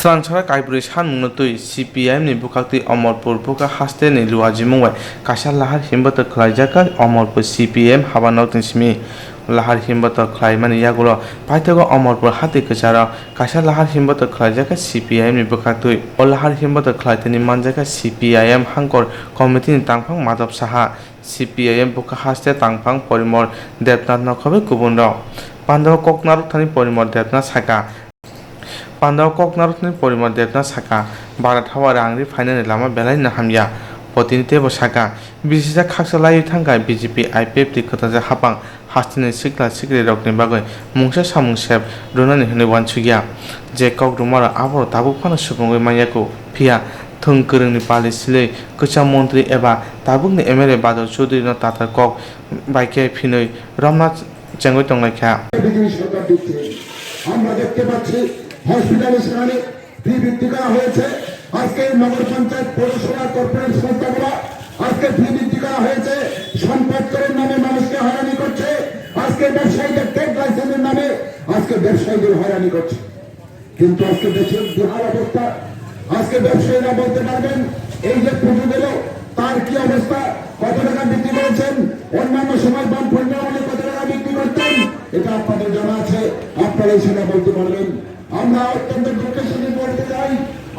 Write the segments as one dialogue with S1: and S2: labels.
S1: Sransara Kaiburi San Munutui CPM ni bukakti Omorpur buka haste ni luaji mungwai kasha lahar himbata khlaijaka Omorpur CPM habanok tinsimi lahar himbata khlaimani yagulo paitago Omorpur hati kachara kasha lahar himbata khlaijaka CPM ni bukakti o lahar himbata khlaitani manjaka CPIM hangkor committee ni tangphang madop saha CPIM buka haste tangphang porimor Debnath nokhobe kubunro Pandaw koknarok thani porimor Debnath saka Pandaw koknarokni porimor Debnath saka Bharat hawa rangri finance lama belai nahamya potinite bo saka bisisa khaksalai thangkai BJP IPF ti khotaja hapang hastini sikla sikri rokni bagai mungsa samung sep runani hene wansugya je kokrumara abro tabu phana supungoi mayako phia thungkörungni pali sile kucha মন্ত্রী eba tabukni MLA Badal Choudhury no tatar kok baike phinoi Ramnath chengoi tonglaikha
S2: আমরা দেখতে পাচ্ছি হসপিটালে সেখানে ফি বৃদ্ধি করা হয়েছে আজকে নগর পঞ্চায়েত পৌরসভা কর্পোরেট সংস্থাগুলো আজকে ফি বৃদ্ধি করা হয়েছে সম্পদ করের নামে মানুষকে হয়রানি করছে আজকে ব্যবসায়ীদের ট্রেড লাইসেন্সের নামে আজকে ব্যবসায়ীদের হয়রানি করছে কিন্তু আজকে দেশের বিহার অবস্থা আজকে ব্যবসায়ীরা বলতে পারবেন এই যে পুজো গেল তার কি অবস্থা কত টাকা বিক্রি করেছেন অন্যান্য সময় বামফ্রন্টের আমলে কত টাকা বিক্রি করতেন এটা আপনাদের জানা আছে আপনারা সেটা বলতে পারবেন আমরা অত্যন্ত দুঃখের সাথে বলতে চাই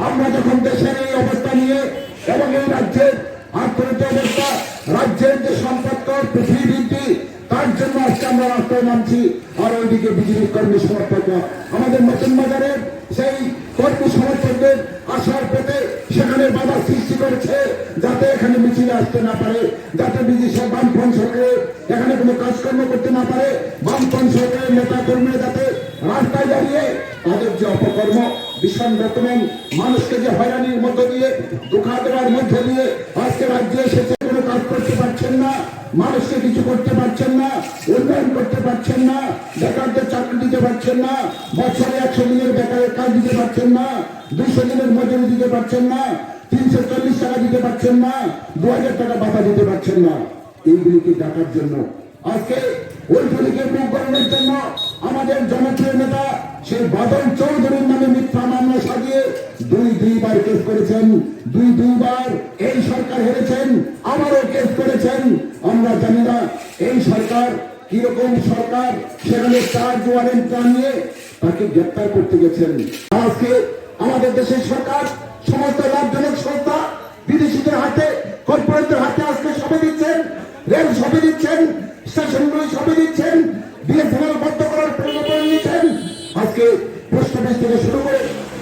S2: আমরা যখন দেশের এই অবস্থা নিয়ে এবং এই রাজ্যের অর্থনৈতিক অবস্থা রাজ্যের যে সম্পদ কর পৃথিবী বৃদ্ধি তার জন্য আজকে আমরা রাস্তায় নামছি আর ওইদিকে বিজেপি কর্মী সমর্থকরা আমাদের নতুন বাজারের সেই কর্মী সমর্থকদের আসার পেতে সেখানে বাধা সৃষ্টি করেছে যাতে এখানে মিছিলে আসতে না পারে যাতে বিজেপি বামফ্রন্ট সরকারের এখানে কোনো কাজকর্ম করতে না পারে বামফ্রন্ট সরকারের নেতা কর্মীরা যাতে রাস্তায় দাঁড়িয়ে তাদের যে অপকর্ম ভীষণ বর্তমান মানুষকে যে হয়রানির মধ্য দিয়ে ধোঁকা দেওয়ার মধ্যে দিয়ে আজকে রাজ্যে এসেছে কোনো কাজ করতে পারছেন না মানুষকে কিছু করতে পারছেন না উন্নয়ন করতে পারছেন না বেকারদের চাকরি দিতে পারছেন না বছরে 100 দিনের বেকারের কাজ দিতে পারছেন না 200 দিনের মজুরি দিতে পারছেন না 340 টাকা দিতে পারছেন না 2000 টাকা ভাতা দিতে পারছেন না এইগুলিকে ডাকার জন্য আজকে ওইগুলিকে মুখ করানোর জন্য আমাদের জনপ্রিয় নেতা সেই বাদল চৌধুরীর নামে মিথ্যা মামলা সাজিয়ে দুইবার কেস করেছেন দুইবার এই সরকার হেরেছেন আবারও কেস করেছেন আমরা জানি না এই সরকার কিরকম সরকার সেখানে চার্জ ওয়ারেন্ট নিয়ে তাকে গ্রেপ্তার করতে গেছেন আজকে আমাদের দেশের সরকার সমস্ত লাভজনক সংস্থা বিদেশিদের হাতে কর্পোরেটদের হাতে আজকে সঁপে দিচ্ছেন রেল সঁপে দিচ্ছেন স্টেশনগুলি সঁপে দিচ্ছেন বিএসএনএল বন্ধ করার পরিকল্পনা নিয়েছেন আজকে পোস্ট অফিস থেকে শুরু করে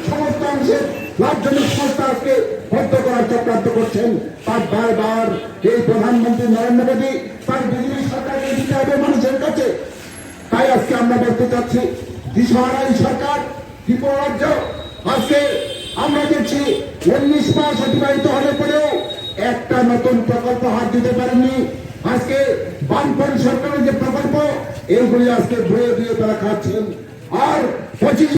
S2: সমস্ত অংশের লাভজনক সংস্থা আজকে বন্ধ করার চক্রান্ত করছেন তার বারবার এই প্রধানমন্ত্রী নরেন্দ্র মোদী তার বিজেপি সরকারকে দিতে হবে মানুষের কাছে তাই আজকে আমরা বলতে চাচ্ছি দিশাহারা এই সরকার ত্রিপুরা রাজ্য আজকে আমরা দেখছি 19 মাস অতিবাহিত হলে পরেও একটা নতুন প্রকল্প হাত দিতে পারেননি আজকে বামফ্রন্ট সরকারের যে প্রকল্প এইগুলি আজকে ধুয়ে দিয়ে তারা খাচ্ছেন আর 25